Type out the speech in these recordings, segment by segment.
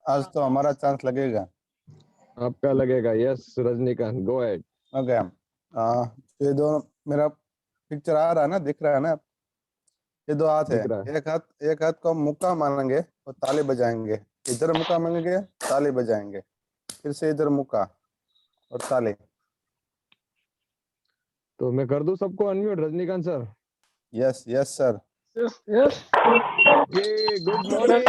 आज तो हमारा चांस लगेगा। आपका लगेगा। Yes Rajinikanth, go ahead. Okay. ये दो मेरा पिक्चर आ रहा है ना, दिख रहा है ना? ये दो हाथ है। दिख रहा है। एक हाथ को हम मुक्का मानेंगे और ताली बजाएंगे। इधर मुक्का मानेंगे, ताली बजाएंगे। फिर से इधर मुक्का और ताली। तो मैं कर दूं सबको unmute, Rajinikanth sir? Yes yes sir. Yes. ये good morning.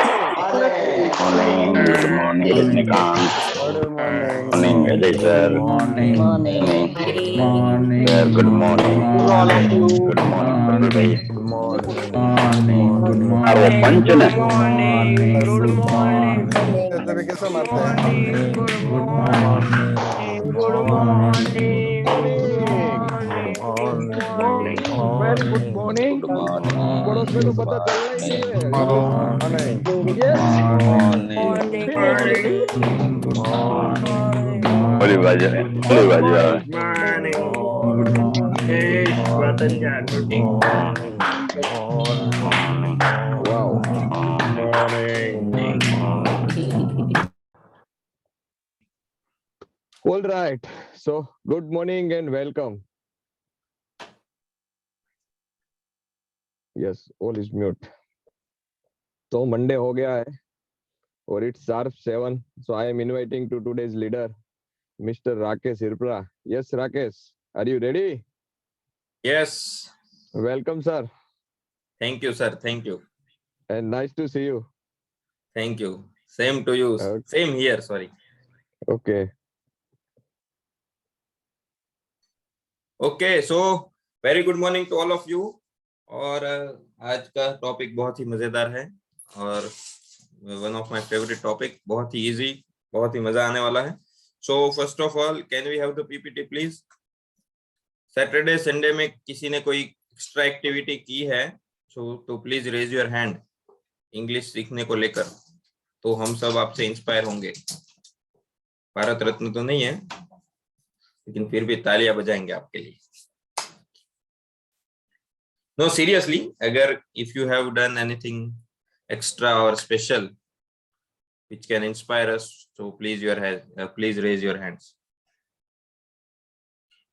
Morning, good morning, Rajnikant. Good morning. Morning, Ajay sir. Morning. Morning, sir. Good morning. To all of you. Good morning, Prabhu bhai. Good morning. और वो पंच ने तेरे कैसे मारते हैं? Morning. Very good morning. पड़ोस में तो पता चलना ही चाहिए। मॉर्निंग। Yes. बोली बाजू है, बोली बाजू है। Wow. All right. So good morning and welcome. Yes, all is mute. तो मंडे हो गया है और it's sharp 7. So I am inviting to today's leader, Mr. Rakesh Hirpra. Yes, Rakesh, are you ready? Yes. Welcome, sir. Thank you, sir. Thank you. And nice to see you. Thank you. Same to you. Okay. Same here. Sorry. Okay. Okay. So very good morning to all of you. और आज का topic बहुत ही मजेदार है और one of my favourite topic, बहुत ही easy, बहुत ही मजा आने वाला है। So first of all, can we have the PPT please? Saturday Sunday में किसी ने कोई एक्स्ट्रा एक्टिविटी की है तो please raise your hand English सीखने को लेकर, तो हम सब आपसे इंस्पायर होंगे। भारत रत्न तो नहीं है, लेकिन फिर भी तालियां बजाएंगे आपके लिए। No, seriously, agar if you have done anything extra or special which can inspire us, so please raise your hands.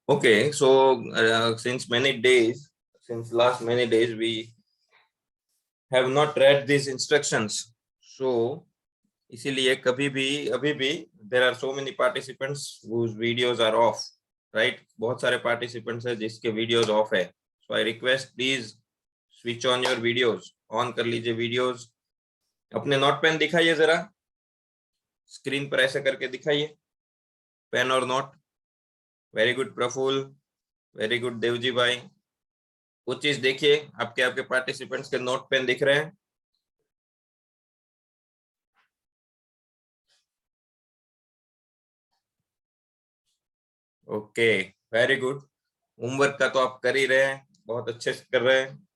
Okay, so since last many days we have not read these instructions, so इसीलिए अभी भी there are so many participants whose videos are off, right? बहुत सारे participants हैं जिसके videos off है। So I request please switch on your videos, on कर लीजिए videos। अपने नोट पेन दिखाइए जरा, स्क्रीन पर ऐसे करके दिखाइए, पेन और note. Very good Praful, very good Devji भाई। कुछ चीज देखिए, आपके पार्टिसिपेंट्स के नोट पेन दिख रहे हैं? Okay, very good. होमवर्क का तो आप कर ही रहे हैं, बहुत अच्छे से कर रहे हैं।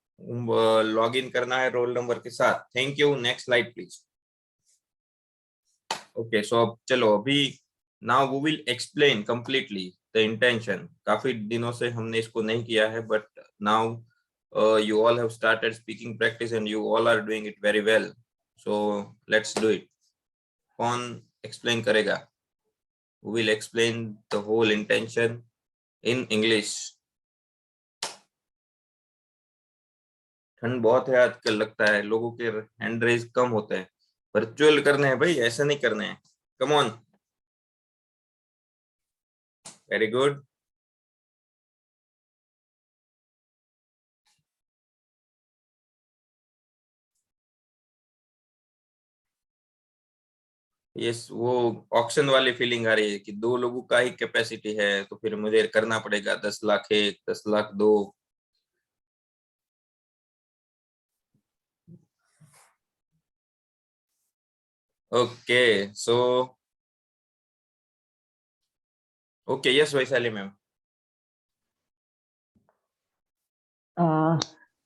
लॉग इन करना है रोल नंबर के साथ। Thank you. Next slide please. Okay, so चलो अभी now we will explain completely the intention. काफी दिनों से हमने इसको नहीं किया है, but now you all have started speaking practice and you all are doing it very well, so let's do it. कौन explain करेगा? We will explain the whole intention in English. ठंड बहुत है आजकल, लगता है लोगों के हैंड रेज कम होते हैं। वर्चुअल करने हैं भाई, ऐसा नहीं करने हैं। Come on. Very good. Yes, वो ऑक्शन वाली फीलिंग आ रही है कि 2 लोगों का ही कैपेसिटी है, तो फिर मुझे करना पड़ेगा 10 lakh 1, 10 lakh 2। Okay, so okay, yes Vaishali ma'am.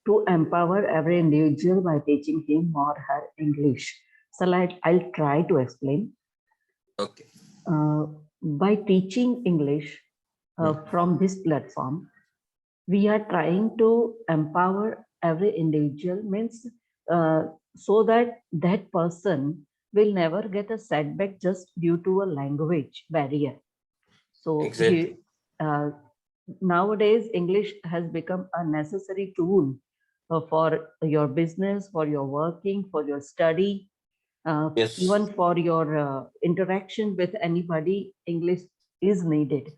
To empower every individual by teaching him or her English. So I'll try to explain. Okay. By teaching English from this platform, we are trying to empower every individual, means so that that person will never get a setback just due to a language barrier. So Exactly. nowadays English has become a necessary tool for your business, for your working, for your study, Yes. even for your interaction with anybody. English is needed.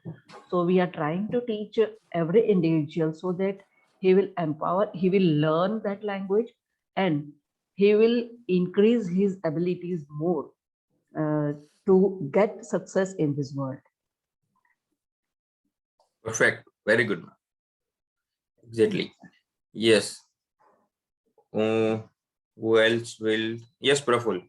So we are trying to teach every individual so that he will empower, he will learn that language, and he will increase his abilities more to get success in this world. Perfect. Very good. Exactly. Yes. Who else will? Yes, Praful.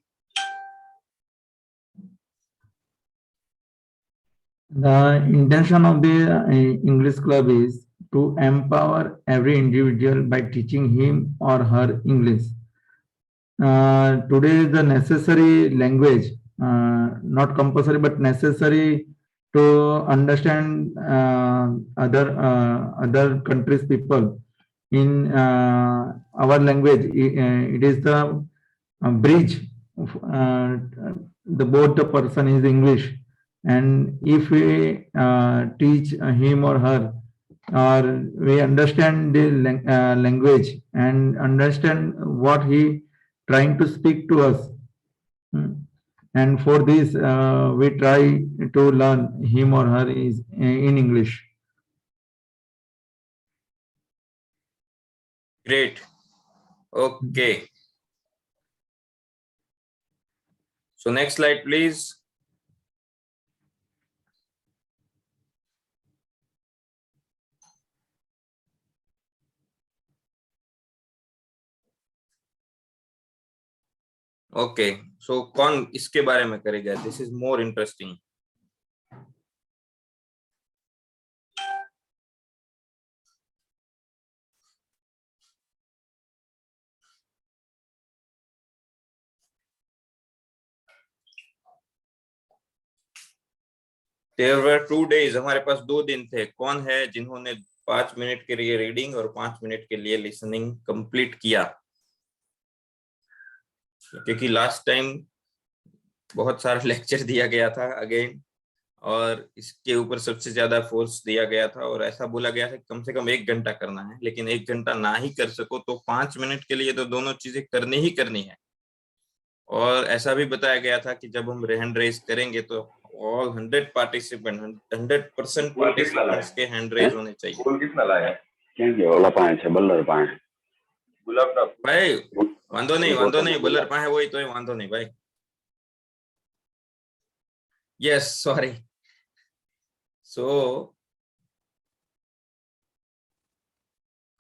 The intention of the English club is to empower every individual by teaching him or her English. Today, the necessary language, not compulsory but necessary to understand other countries' people in our language. It is the bridge. The both the person is English, and if we teach him or her, or we understand the language and understand what he trying to speak to us. And for this, we try to learn him or her is in English. Great. Okay. So next slide, please. Okay so कौन इसके बारे में करेगा? This is more interesting. There were 2 days. हमारे पास 2 दिन थे. कौन है जिन्होंने 5 मिनट के लिए रीडिंग और 5 मिनट के लिए लिसनिंग कंप्लीट किया? क्योंकि लास्ट टाइम बहुत सारा लेक्चर दिया गया था अगेन, और इसके ऊपर सबसे ज्यादा फोर्स दिया गया था और ऐसा बोला गया था कम से कम 1 घंटा करना है. लेकिन 1 घंटा ना ही कर सको तो 5 मिनट के लिए तो दोनों चीजें करनी ही करनी है. और ऐसा भी बताया गया था कि जब हम हैंड रेज करेंगे तो ऑल 100% पार्टिसिपेंट्स के हैंड रेज होने चाहिए. फूल कितना लाया? क्या ओला पाए छे बल्लर पाए गुलाब का भाई वांधो नहीं बल्लर पाए वही तो वांधो नहीं भाई. Yes sorry. So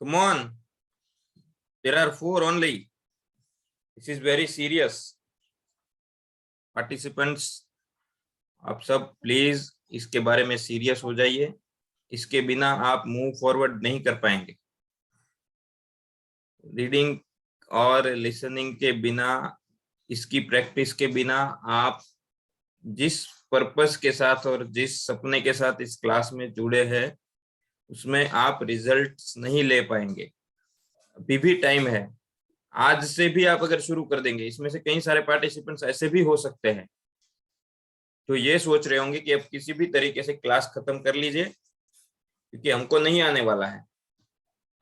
come on, there are 4 only. This is very serious. Participants, आप सब प्लीज इसके बारे में सीरियस हो जाइए. इसके बिना आप मूव फॉरवर्ड नहीं कर पाएंगे. रीडिंग और लिसनिंग के बिना, इसकी प्रैक्टिस के बिना आप जिस पर्पस के साथ और जिस सपने के साथ इस क्लास में जुड़े हैं उसमें आप रिजल्ट्स नहीं ले पाएंगे. अभी भी टाइम है. आज से भी आप अगर शुरू कर देंगे, इसमें से कई सारे पार्टिसिपेंट्स ऐसे भी हो सकते हैं तो ये सोच रहे होंगे कि अब किसी भी तरीके से क्लास खत्म कर लीजिए क्योंकि हमको नहीं आने वाला है.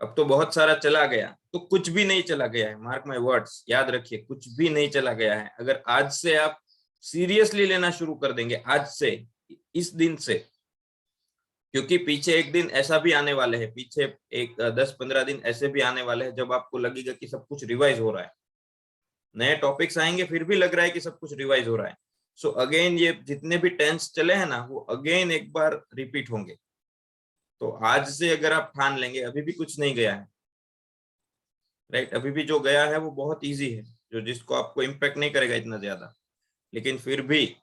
अब तो बहुत सारा चला गया. तो कुछ भी नहीं चला गया है. मार्क माय वर्ड्स, याद रखिए, कुछ भी नहीं चला गया है. अगर आज से आप सीरियसली लेना शुरू कर देंगे, आज से, इस दिन से, क्योंकि पीछे एक दिन ऐसा भी आने वाले हैं, पीछे एक 10-15 दिन ऐसे भी आने वाले हैं जब आपको लगेगा कि सब कुछ रिवाइज हो रहा है. नए टॉपिक्स आएंगे फिर भी लग रहा है कि सब कुछ रिवाइज हो रहा है. सो अगेन ये जितने भी टेंस चले हैं ना वो अगेन एक बार रिपीट होंगे. तो आज से अगर आप ठान लेंगे, अभी भी कुछ नहीं गया है, राइट. अभी भी जो गया है वो बहुत इजी है, जो जिसको आपको इम्पैक्ट नहीं करेगा इतना ज्यादा. लेकिन फिर भी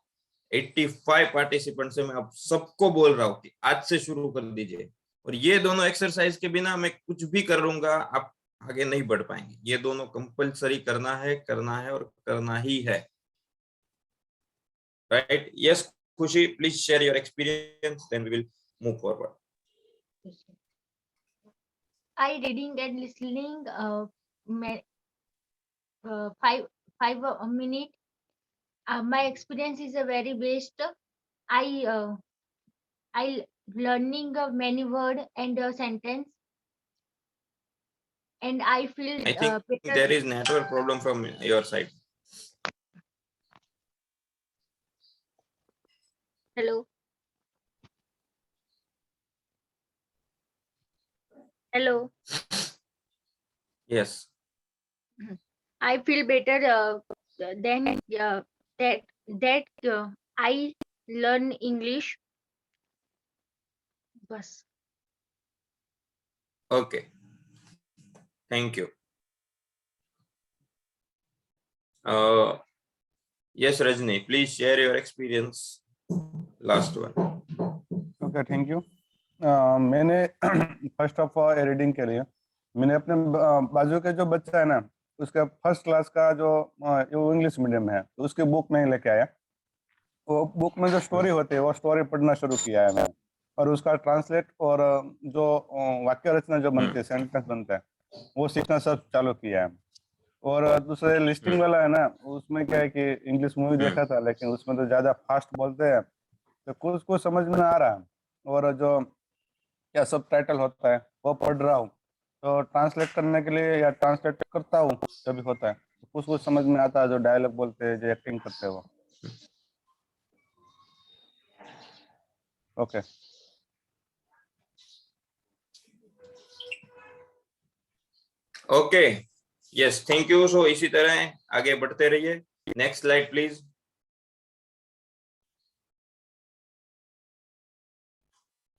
85 पार्टिसिपेंट से मैं आप सबको बोल रहा हूँ कि आज से शुरू कर दीजिए. और ये दोनों एक्सरसाइज के बिना मैं कुछ भी कर लूंगा, आप आगे नहीं बढ़ पाएंगे. ये दोनों कंपलसरी करना है और करना ही है, right. Yes Khushi, please share your experience, then we will move forward. I reading and listening 5 minute My experience is a very best. I learning many word and sentence, and I feel I think better. there is network problem from your side. Hello. Hello. Yes. I feel better than that I learn English. Bus. Okay. Thank you. Yes, Rajni, please share your experience. Last one. Okay thank you. मैंने first of all reading के लिए मैंने अपने बाजू के जो बच्चा है ना उसका फर्स्ट क्लास का जो वो इंग्लिश मीडियम है तो उसकी बुक नहीं लेके आया। वो बुक में जो स्टोरी होती है वो स्टोरी पढ़ना शुरू किया है मैंने और उसका ट्रांसलेट और जो वाक्य रचना जो बनती है सेंटेंस बनता है वो सीखना सब चालू किया है। और दूसरे लिस्टिंग वाला है ना उसमें क्या है कि इंग्लिश मूवी देखा था लेकिन उसमें तो ज्यादा फास्ट बोलते हैं तो कुछ समझ में आ रहा है और जो क्या सब टाइटल होता है वो पढ़ रहा हूँ तो ट्रांसलेट करने के लिए या ट्रांसलेट करता हूँ जब भी होता है तो कुछ समझ में आता है जो डायलॉग बोलते हैं जो एक्टिंग करते हैं वो। Okay okay yes thank you. So इसी तरह आगे बढ़ते रहिए। Next slide please.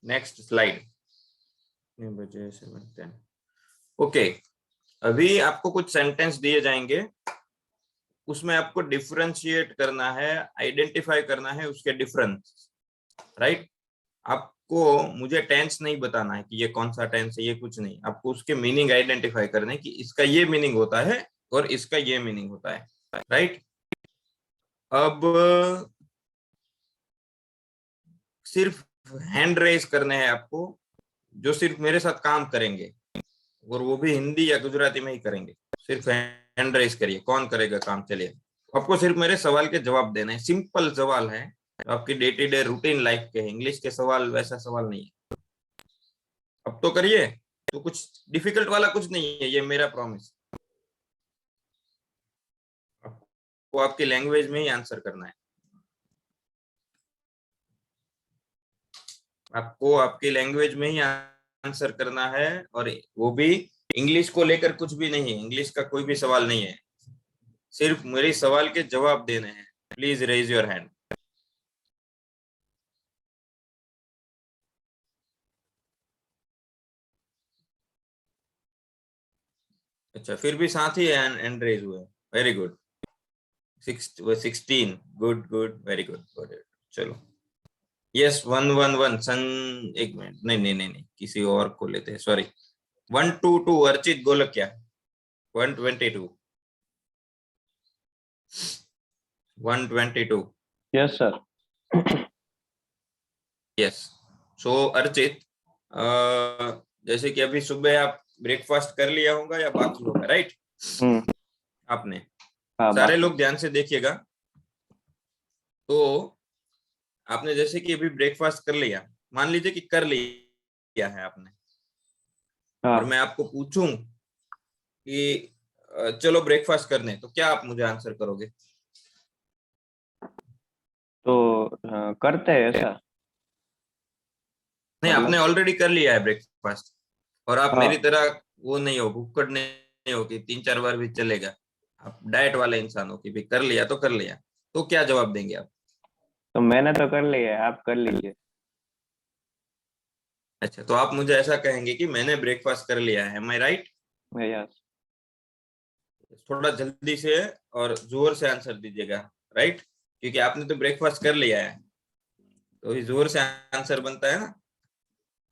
Next slide. Okay अभी आपको कुछ सेंटेंस दिए जाएंगे उसमें आपको डिफरेंशिएट करना है आइडेंटिफाई करना है उसके डिफरेंस राइट। आपको मुझे टेंस नहीं बताना है कि ये कौन सा टेंस है ये कुछ नहीं आपको उसके मीनिंग आइडेंटिफाई करने कि इसका ये मीनिंग होता है और इसका ये मीनिंग होता है राइट। अब सिर्फ हैंड रेज करने हैं आपको जो सिर्फ मेरे साथ काम करेंगे और वो भी हिंदी या गुजराती में ही करेंगे। सिर्फ हैंड रेज करिए कौन करेगा काम। चलिए आपको सिर्फ मेरे सवाल के जवाब देने हैं। सिंपल सवाल है आपकी day to day routine life के। इंग्लिश के सवाल वैसा सवाल नहीं है। अब तो करिए तो कुछ डिफिकल्ट वाला कुछ नहीं है ये मेरा प्रॉमिस। आपको आपकी लैंग्वेज में ही आंसर करना है। आपको आपकी लैंग्वेज में ही आंसर करना है और वो भी इंग्लिश को लेकर कुछ भी नहीं है। इंग्लिश का कोई भी सवाल नहीं है सिर्फ मेरे सवाल के जवाब देने हैं। Please raise your hand. अच्छा फिर भी साथ ही हैंड रेज हुए। Very good 16 good good very good good. चलो यस 111 सन एक मिनट नहीं किसी और को लेते हैं sorry 122 Archit Golakiya 122 122 yes sir yes. So Archit जैसे कि अभी सुबह आप ब्रेकफास्ट कर लिया होगा या बाकी होगा राइट। आपने सारे लोग ध्यान से देखिएगा। तो आपने जैसे कि अभी ब्रेकफास्ट कर लिया मान लीजिए कि कर लिया है आपने और मैं आपको पूछूं कि चलो ब्रेकफास्ट करने तो क्या आप मुझे आंसर करोगे। तो करते हैं ऐसा नहीं मतलब? आपने ऑलरेडी कर लिया है ब्रेकफास्ट और आप मेरी तरह वो नहीं हो भुक्कड़ नहीं हो कि 3-4 बार भी चलेगा। आप डाइट वाले इंसान हो कि भाई कर लिया तो कर लिया। तो क्या जवाब देंगे आप। तो मैंने तो कर लिया है आप कर लीजिए। अच्छा तो आप मुझे ऐसा कहेंगे कि मैंने ब्रेकफास्ट कर लिया है। एम आई राइट। यस थोड़ा जल्दी से और जोर से आंसर दीजिएगा राइट क्योंकि आपने तो ब्रेकफास्ट कर लिया है तो ये जोर से आंसर बनता है ना।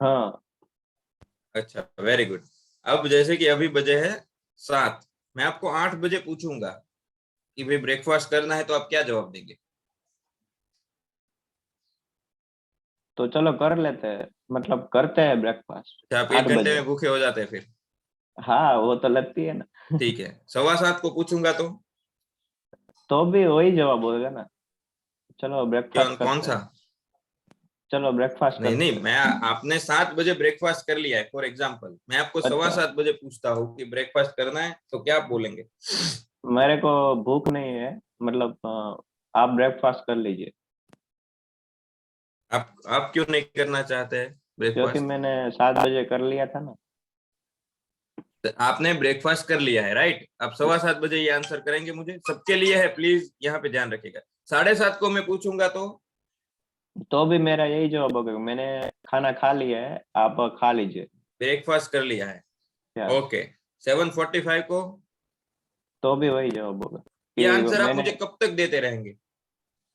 हाँ अच्छा वेरी गुड। अब जैसे कि अभी बजे है 7 मैं आपको 8 बजे पूछूंगा कि भाई ब्रेकफास्ट करना है तो आप क्या जवाब देंगे। तो चलो कर लेते हैं मतलब करते हैं ब्रेकफास्ट। आप 1 घंटे में भूखे हो जाते हैं फिर। हाँ वो तो लगती है ना। ठीक है 7:15 को पूछूंगा तो तो भी वही जवाब होगा ना। चलो ब्रेकफास्ट कौन करते सा? हैं। चलो ब्रेकफास्ट नहीं करते नहीं, हैं। मैं आपने 7 बजे ब्रेकफास्ट कर लिया है फॉर एग्जाम्पल, मैं आपको अच्छा। 7:15 बजे पूछता हूँ कि ब्रेकफास्ट करना है, तो क्या आप बोलेंगे? मेरे को भूख नहीं है, मतलब आप ब्रेकफास्ट कर लीजिए। आप क्यों नहीं करना चाहते हैं क्योंकि ब्रेकफास्ट? मैंने 7 बजे कर लिया था ना। आपने ब्रेकफास्ट कर लिया है, राइट? आप 7:15 बजे ये आंसर करेंगे मुझे, सबके लिए है, प्लीज यहाँ पे ध्यान रखिएगा। 7:30 को मैं पूछूंगा तो भी मेरा यही जवाब होगा, मैंने खाना खा लिया है, आप खा लीजिए। ब्रेकफास्ट कर लिया है। या ओके, 7:45 को तो भी वही जवाब होगा ये कि आंसर आप मैंने मुझे कब तक देते रहेंगे?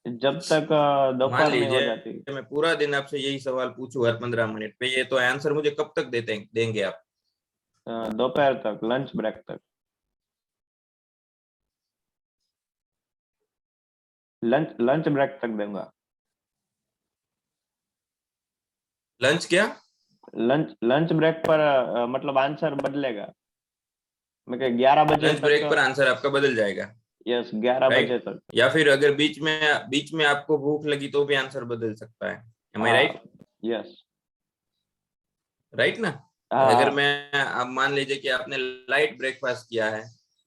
जब तक मान दोपहर नहीं हो लीजिए जाती। मैं पूरा दिन आपसे यही सवाल पूछूं हर 15 मिनट पे, ये तो आंसर मुझे कब तक देंगे आप? दोपहर तक, लंच ब्रेक तक। लंच ब्रेक तक दूंगा। लंच क्या? लंच ब्रेक पर मतलब आंसर बदलेगा। मैं 11 बजे लंच ब्रेक पर तक। आंसर आपका बदल जाएगा, यस, 11 बजे राइट? तक। या फिर अगर बीच में आपको भूख लगी तो भी आंसर बदल सकता है। एम आई हाँ। राइट? यस। राइट ना? अगर हाँ। मैं, आप मान लीजिए कि आपने लाइट ब्रेकफास्ट किया है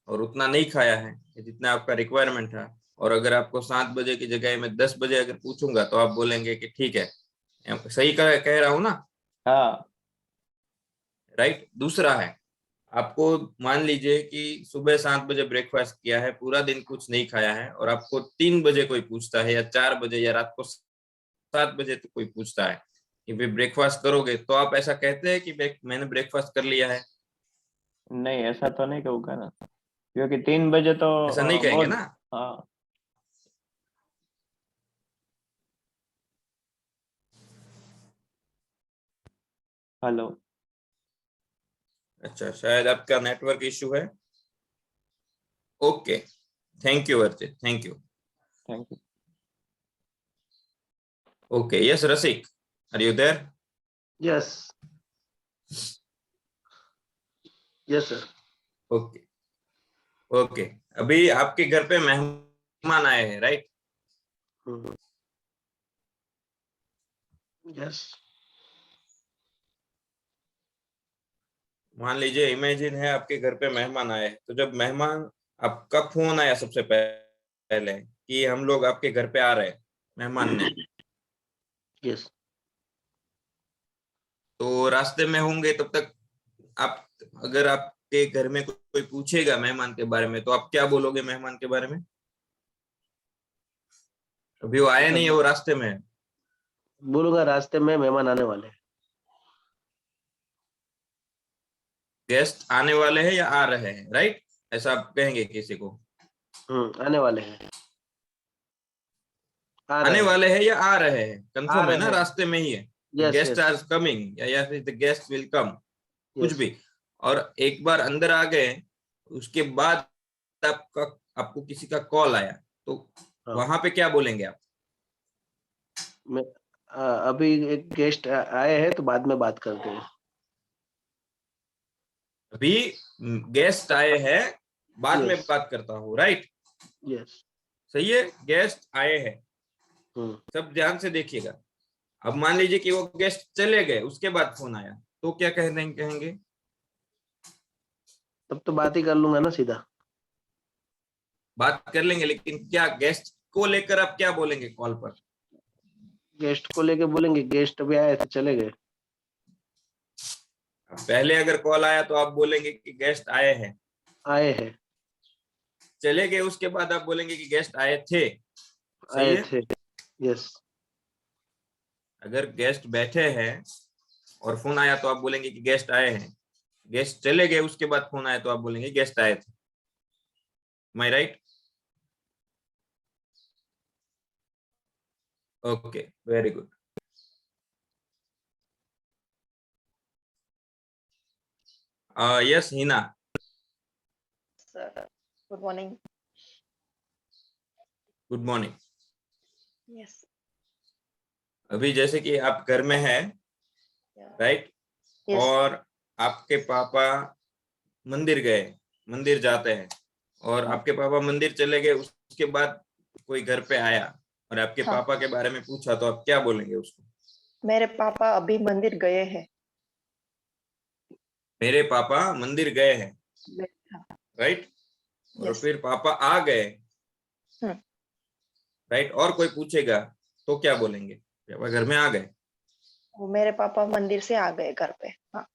और उतना नहीं खाया है जितना आपका रिक्वायरमेंट था, और अगर आपको 7 बजे की जगह मैं 10 बजे अगर पूछूंगा तो आप बोलेंगे कि ठीक है, सही कह रहा हूं ना? हाँ। राइट। दूसरा है, आपको मान लीजिए कि सुबह 7 बजे ब्रेकफास्ट किया है, पूरा दिन कुछ नहीं खाया है, और आपको 3 बजे कोई पूछता है या 4 बजे या रात को 7 बजे तो कोई पूछता है कि भाई ब्रेकफास्ट करोगे, तो आप ऐसा कहते हैं कि मैंने ब्रेकफास्ट कर लिया है? नहीं, ऐसा तो नहीं कहूँगा ना, क्योंकि 3 बजे तो ऐसा नहीं कहेंगे बहुत। ना? हाँ। हेलो। अच्छा, शायद आपका नेटवर्क इशू है। Okay, thank you Arjit, thank you. Thank you. Okay, yes Rasik, are you there? Yes, yes, sir. Okay okay, अभी आपके घर पे मेहमान आए हैं, राइट? Mhm. Yes. मान लीजिए, इमेजिन है आपके घर पे मेहमान आए, तो जब मेहमान, आपका फोन आया सबसे पहले कि हम लोग आपके घर पे आ रहे हैं, मेहमान ने, Yes. तो रास्ते में होंगे तब तक आप, अगर आपके घर में कोई पूछेगा मेहमान के बारे में, तो आप क्या बोलोगे मेहमान के बारे में? अभी वो आए नहीं है, वो रास्ते में है। बोलूंगा रास्ते में मेहमान आने वाले हैं। गेस्ट आने वाले हैं या आ रहे हैं, राइट? ऐसा आप कहेंगे किसी को? आने वाले हैं। आ आने रहे हैं। वाले हैं या आ रहे हैं, आ कंफर्म है ना? रहे हैं। रास्ते में ही है, Yes, guest yes, are coming या फिर द गेस्ट विल कम, कुछ yes. भी। और एक बार अंदर आ गए, उसके बाद आपका, आपको किसी का कॉल आया, तो हाँ, वहां पे क्या बोलेंगे आप? मैं अभी एक गेस्ट आए हैं तो बाद में बात करते हैं। अभी गेस्ट आए हैं, बाद में Yes, बात करता हूँ, राइट? yes. सही है, गेस्ट आए हैं, हम्म, सब ध्यान से देखिएगा। अब मान लीजिए कि वो गेस्ट चले गए, उसके बाद फोन आया, तो क्या कहेंगे? तब तो बात ही कर लूंगा ना सीधा। बात कर लेंगे, लेकिन क्या गेस्ट को लेकर आप क्या बोलेंगे कॉल पर? गेस्ट को लेके बोलेंगे गेस्ट अभी आए थे चले गए। पहले अगर कॉल आया तो आप बोलेंगे कि गेस्ट आए हैं, आए हैं। चले गए उसके बाद आप बोलेंगे कि गेस्ट आए थे। सही आए है। थे। यस। अगर गेस्ट बैठे हैं और फोन आया तो आप बोलेंगे कि गेस्ट आए हैं, गेस्ट चले गए उसके बाद फोन आया तो आप बोलेंगे गेस्ट आए थे। My right? Okay, very good. Yes Hina. Sir, good morning. Good morning. Yes. अभी जैसे कि आप घर में हैं, Yeah. राइट? Yes. और आपके पापा मंदिर गए, मंदिर जाते हैं, और आपके पापा मंदिर चले गए, उस उसके बाद कोई घर पे आया और आपके हाँ। पापा के बारे में पूछा तो आप क्या बोलेंगे उसको? मेरे पापा अभी मंदिर गए हैं। मेरे पापा मंदिर गए हैं, हाँ। राइट? और Yes. फिर पापा आ गए, हम्म। राइट? और कोई पूछेगा तो क्या बोलेंगे? पापा घर में आ गए। वो मेरे पापा मंदिर से आ गए घर पे। हाँ।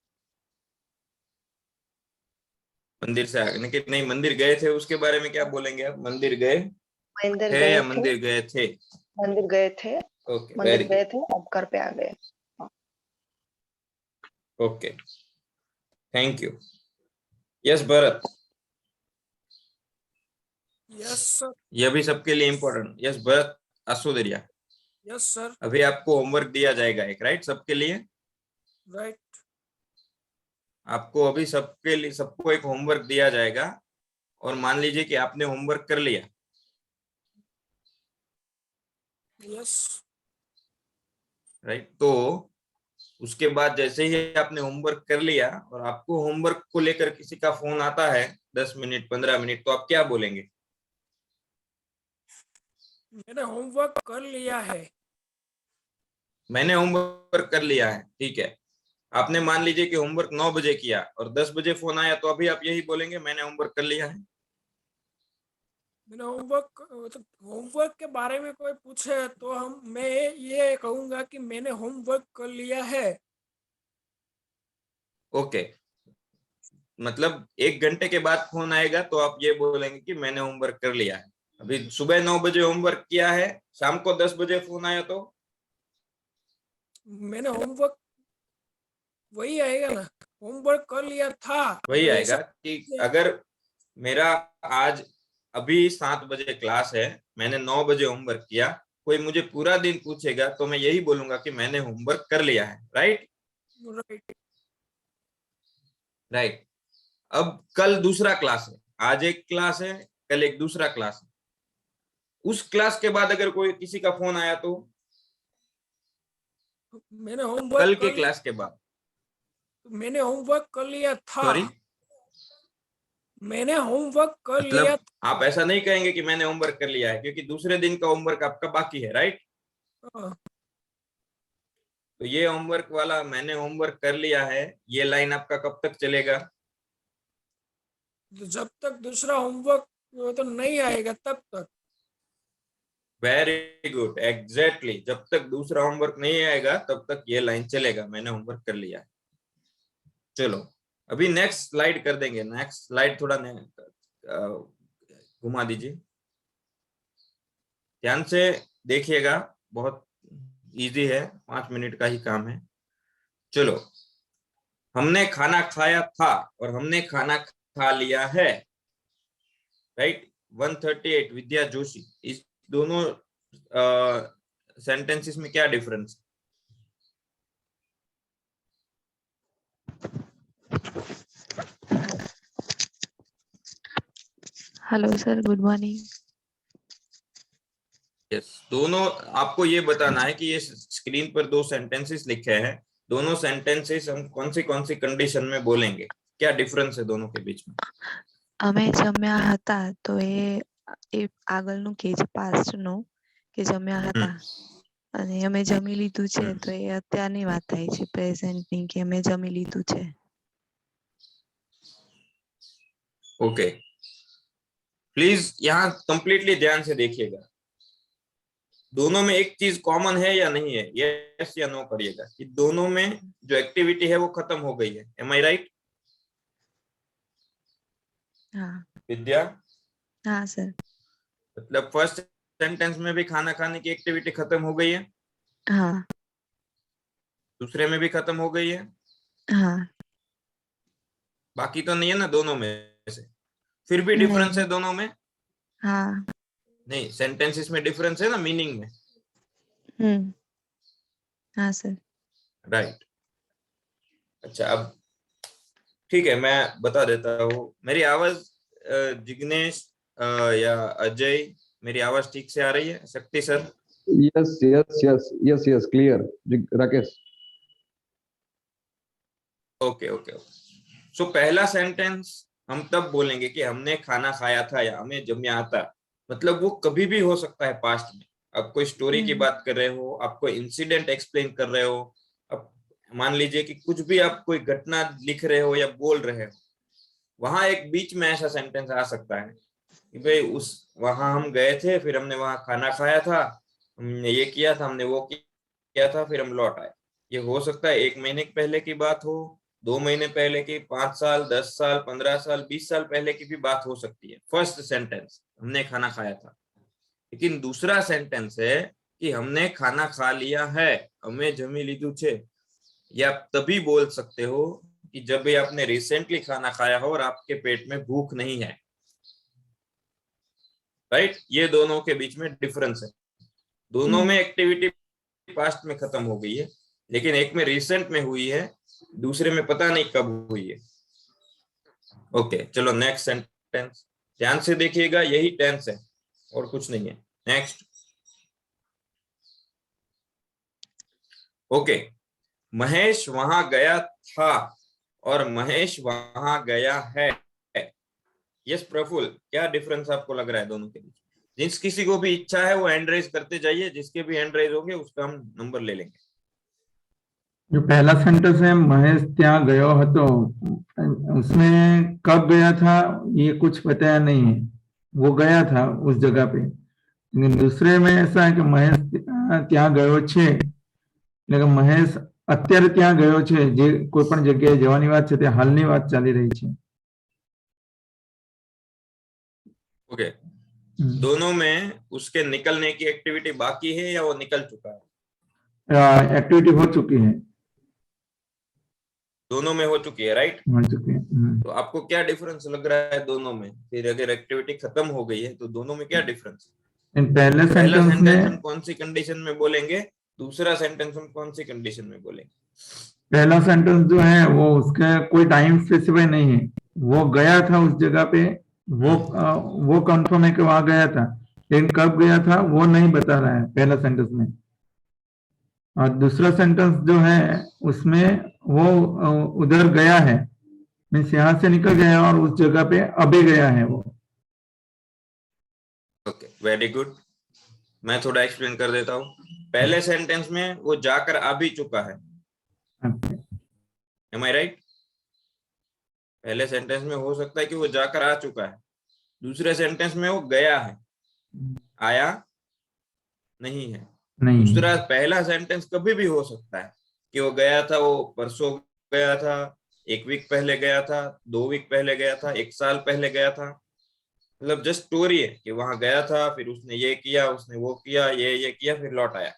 मंदिर से आ गए कि नहीं, मंदिर गए थे उसके बारे में क्या बोलेंगे आप? मंदिर गए मंदिर थे गए या थे। मंदिर गए थे? मंदिर गए थे। ओके, मंदिर वेरी गए गुड। थे, अब घर पे आ गए। Okay, thank you. Yes Bharat, Yes, sir. ये भी सबके लिए important. Yes Bharat Asudariya, Yes, sir. अभी आपको होमवर्क दिया जाएगा एक, राइट? सबके लिए Right. आपको अभी सबके लिए सबको एक होमवर्क दिया जाएगा और मान लीजिए कि आपने होमवर्क कर लिया, Yes. राइट? तो उसके बाद जैसे ही आपने होमवर्क कर लिया और आपको होमवर्क को लेकर किसी का फोन आता है 10 मिनट 15 मिनट, तो आप क्या बोलेंगे? मैंने होमवर्क कर लिया है। मैंने होमवर्क कर लिया है, ठीक है। आपने मान लीजिए कि होमवर्क 9 बजे किया और 10 बजे फोन आया, तो अभी आप यही बोलेंगे मैंने होमवर्क कर लिया है? मैंने होमवर्क के बारे में कोई पूछे तो मैं ये कहूंगा कि मैंने होमवर्क कर लिया है। ओके, मतलब 1 घंटे के बाद फोन आएगा तो आप ये बोलेंगे कि मैंने होमवर्क कर लिया है। अभी सुबह 9 बजे होमवर्क किया है, शाम को 10 बजे फोन आया तो मैंने होमवर्क वही आएगा ना, होमवर्क कर लिया था। वही तो आएगा ऐसा कि अगर मेरा आज अभी 7 बजे क्लास है, मैंने 9 बजे होमवर्क किया, कोई मुझे पूरा दिन पूछेगा तो मैं यही बोलूंगा कि मैंने होमवर्क कर लिया है, राइट? राइट। राइट। अब कल दूसरा क्लास है, आज एक क्लास है, कल एक दूसरा क्लास है। उस क्लास के बाद अगर कोई किसी का फोन आया तो मैंने कल होमवर्क के कर क्लास के बाद, मैंने होमवर्क कर लिया था। सॉरी, मैंने होमवर्क कर लिया मतलब आप ऐसा नहीं कहेंगे कि मैंने होमवर्क कर लिया है, क्योंकि दूसरे दिन का होमवर्क आपका बाकी है, राइट? था। तो ये होमवर्क वाला मैंने होमवर्क कर लिया है, ये लाइन आपका कब तक चलेगा? तो जब तक दूसरा होमवर्क तो नहीं आएगा तब तक। वेरी गुड, एग्जैक्टली, जब तक दूसरा होमवर्क नहीं आएगा तब तक ये लाइन चलेगा, मैंने होमवर्क कर लिया है। चलो अभी नेक्स्ट स्लाइड कर देंगे। नेक्स्ट स्लाइड थोड़ा घुमा दीजिए, ध्यान से देखिएगा, बहुत इजी है, 5 मिनट का ही काम है। चलो, हमने खाना खाया था और हमने खाना खा लिया है, राइट? 138 विद्या जोशी, इस दोनों सेंटेंसेस में क्या difference? Hello sir, good morning. Yes, दोनों आपको ये बताना है कि ये स्क्रीन पर 2 सेंटेंसेस लिखे हैं, दोनों सेंटेंसेस हम कौन सी कंडीशन में बोलेंगे, क्या डिफरेंस है दोनों के बीच में? અમે જમ્યા હતા તો એ આગળનું કે છે પાસ્ટ નું કે જમ્યા હતા, અને અમે જમી લીધું છે તો એ અત્યારની વાત થાય છે, પ્રેઝન્ટ ની કે અમે જમી લીધું છે. ओके, प्लीज यहाँ कंप्लीटली ध्यान से देखिएगा, दोनों में एक चीज कॉमन है या नहीं है, यस या नो करिएगा कि दोनों में जो एक्टिविटी है वो खत्म हो गई है। एम आई राइट हाँ विद्या? हाँ सर। मतलब फर्स्ट सेंटेंस में भी खाना खाने की एक्टिविटी खत्म हो गई है, हाँ दूसरे में भी खत्म हो गई है, हाँ बाकी तो नहीं है ना दोनों में से? फिर भी डिफरेंस है दोनों में? हाँ नहीं, सेंटेंसेस में डिफरेंस है ना, मीनिंग में। हाँ सर। राइट, अच्छा, अब ठीक है, मैं बता देता हूँ। मेरी आवाज जिग्नेश या अजय, मेरी आवाज ठीक से आ रही है? Shakti sir? Yes yes yes yes yes, clear Rakesh. Okay okay okay, so पहला सेंटेंस हम तब बोलेंगे कि हमने खाना खाया था या हमें जम्या था, मतलब वो कभी भी हो सकता है पास्ट में। आप कोई स्टोरी की बात कर रहे हो, आप कोई इंसिडेंट एक्सप्लेन कर रहे हो, अब मान लीजिए कि कुछ भी आप कोई घटना लिख रहे हो या बोल रहे हो, वहां एक बीच में ऐसा सेंटेंस आ सकता है कि भाई वहां हम गए थे, फिर हमने वहां खाना खाया था, हमने ये किया था, हमने वो किया था, फिर हम लौट आए। ये हो सकता है 1 महीने पहले की बात हो, 2 महीने पहले की, 5 साल, 10 साल, 15 साल, 20 साल पहले की भी बात हो सकती है। फर्स्ट सेंटेंस हमने खाना खाया था, लेकिन दूसरा सेंटेंस है कि हमने खाना खा लिया है, हमें जमी लीधु छे। या तभी बोल सकते हो कि जब भी आपने रिसेंटली खाना खाया हो और आपके पेट में भूख नहीं है। राइट, ये दोनों के बीच में डिफरेंस है। दोनों में एक्टिविटी पास्ट में खत्म हो गई है, लेकिन एक में रिसेंट में हुई है, दूसरे में पता नहीं कब हुई है। ओके, चलो नेक्स्ट सेंटेंस ध्यान से देखिएगा, यही टेंस है और कुछ नहीं है। नेक्स्ट। ओके, महेश वहां गया था और महेश वहां गया है। यस प्रफुल्ल, क्या डिफरेंस आपको लग रहा है दोनों के बीच? जिस किसी को भी इच्छा है वो हैंड रेज करते जाइए, जिसके भी हैंड रेज होंगे उसका हम नंबर ले लेंगे। जो पहला सेंटेंस है महेश ત્યાં ગયો હતો, उसमें कब गया था ये कुछ बताया नहीं है, वो गया था उस जगह पे। लेकिन दूसरे में ऐसा है कि महेश ત્યાં ગયો છે, लेकिन महेश અત્યારે ત્યાં ગયો છે, જે કોઈ પણ જગ્યાએ જવાની વાત છે તે હાલની વાત ચાલી રહી છે। ओके, दोनों में उसके निकलने की एक्टिविटी बाकी है या वो निकल चुका है? एक्टिविटी हो चुकी है, दोनों में हो चुकी है, राइट? हो चुकी है। तो आपको क्या डिफरेंस लग रहा है दोनों में? फिर अगर एक्टिविटी खत्म हो गई है तो दोनों में क्या डिफरेंस? पहला सेंटेंस में हम कौन सी कंडीशन में बोलेंगे, दूसरा सेंटेंस हम कौन सी कंडीशन में बोलेंगे? पहला सेंटेंस जो है वो उसका कोई टाइम स्पेसिफाई नहीं है, वो गया था उस जगह पे, वो कंफर्म है कि वहां गया था, लेकिन कब गया था वो नहीं बता रहा है पहला सेंटेंस में। और दूसरा सेंटेंस जो है उसमें वो उधर गया है, मीन्स यहाँ से निकल गया और उस जगह पे अभी गया है वो। Okay, very good. मैं थोड़ा एक्सप्लेन कर देता हूँ। पहले सेंटेंस में वो जाकर आ भी चुका है, एम आई राइट? पहले सेंटेंस में हो सकता है कि वो जाकर आ चुका है, दूसरे सेंटेंस में वो गया है, आया नहीं है। नहीं, दूसरा पहला सेंटेंस कभी भी हो सकता है कि वो गया था, वो परसों गया था, 1 वीक पहले गया था, 2 वीक पहले गया था, 1 साल पहले गया था। मतलब जस्ट स्टोरी है कि वहां गया था, फिर उसने ये किया, उसने वो किया, ये किया, फिर लौट आया।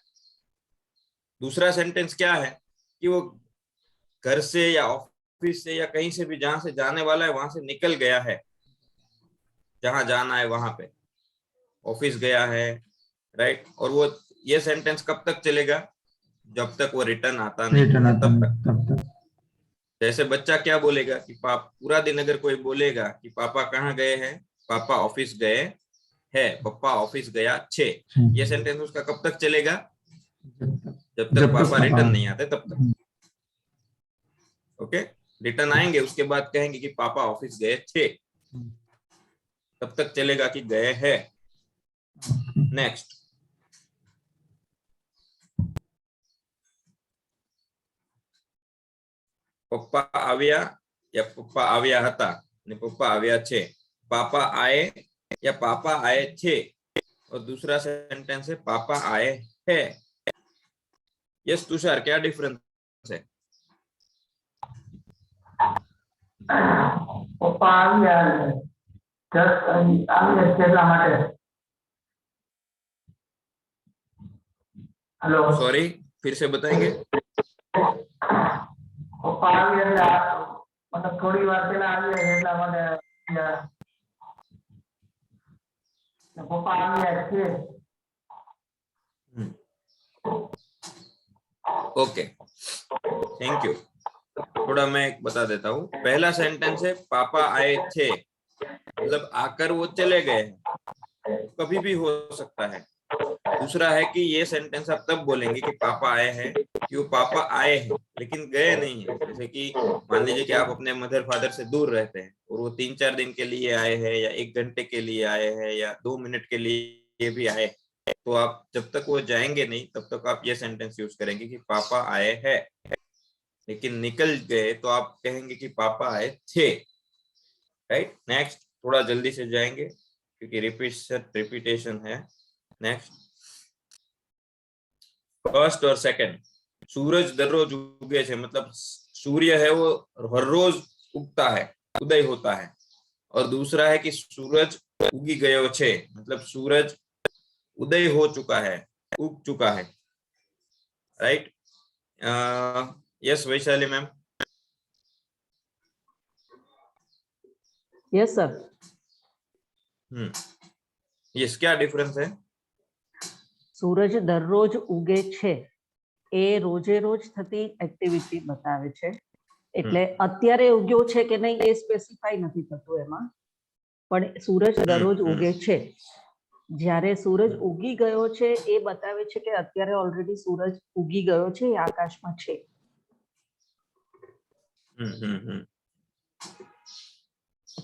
दूसरा सेंटेंस क्या है कि वो घर से या ऑफिस से या कहीं से भी जहां से जाने वाला है वहां से निकल गया है, जहां जाना है वहां पे, ऑफिस गया है, राइट? और वो ये सेंटेंस कब तक चलेगा? जब तक वो रिटर्न आता नहीं है तब तक। जैसे बच्चा क्या बोलेगा कि पूरा दिन अगर कोई बोलेगा कि पापा कहाँ गए हैं, पापा ऑफिस गए हैं, पापा ऑफिस गया 6, ये सेंटेंस उसका कब तक चलेगा? जब तक पापा रिटर्न नहीं आते तब तक। ओके, रिटर्न आएंगे उसके बाद कहेंगे कि पापा ऑफिस गए 6, तब तक चलेगा कि गए हैं। नेक्स्ट, पप्पा आव्या या पप्पा आव्या हता ने पप्पा आव्या छे। पापा आए या पापा आए थे, और दूसरा सेंटेंस है पापा आए हैं। यस तुषार, क्या डिफरेंस है? पप्पा आव्या जस्ट आव्या એટલા માટે। हेलो, सॉरी, फिर से बताएंगे? पप्पा आव्या मतलब थोड़ी વાર પહેલા આવ્યા એટલા માટે पप्पा आव्या છે। Okay, thank you. थोड़ा मैं बता देता हूँ। पहला सेंटेंस है पापा आए थे, मतलब आकर वो चले गए, कभी भी हो सकता है। दूसरा है कि ये सेंटेंस आप तब बोलेंगे कि पापा आए हैं, कि वो पापा आए हैं लेकिन गए नहीं है। जैसे कि मान लीजिए कि आप अपने मदर फादर से दूर रहते हैं और वो 3-4 दिन के लिए आए हैं या 1 घंटे के लिए आए हैं या 2 मिनट के लिए भी आए, तो आप जब तक वो जाएंगे नहीं तब तक आप ये सेंटेंस यूज करेंगे कि पापा आए हैं। लेकिन निकल गए तो आप कहेंगे कि पापा आए थे। राइट, नेक्स्ट, थोड़ा जल्दी से जाएंगे क्योंकि रिपीटेशन है। नेक्स्ट, फर्स्ट और सेकंड, सूरज दररोज उगे छे, मतलब सूर्य है वो हर रोज उगता है, उदय होता है। और दूसरा है कि सूरज उगी गयो छे, मतलब सूरज उदय हो चुका है, उग चुका है। Right, yes Vaishali ma'am. Yes sir. Yes, क्या डिफरेंस है? सूरज दररोज उगे छे એ રોજે રોજ થતી એક્ટિવિટી બતાવે છે, એટલે અત્યારે ઉગ્યો છે કે નહીં એ સ્પેસિફાઈ નથી થતું એમાં, પણ સૂરજ દરરોજ ઉગે છે. જ્યારે સૂરજ ઉગી ગયો છે એ બતાવે છે કે અત્યારે ઓલરેડી સૂરજ ઉગી ગયો છે, એ આકાશમાં છે.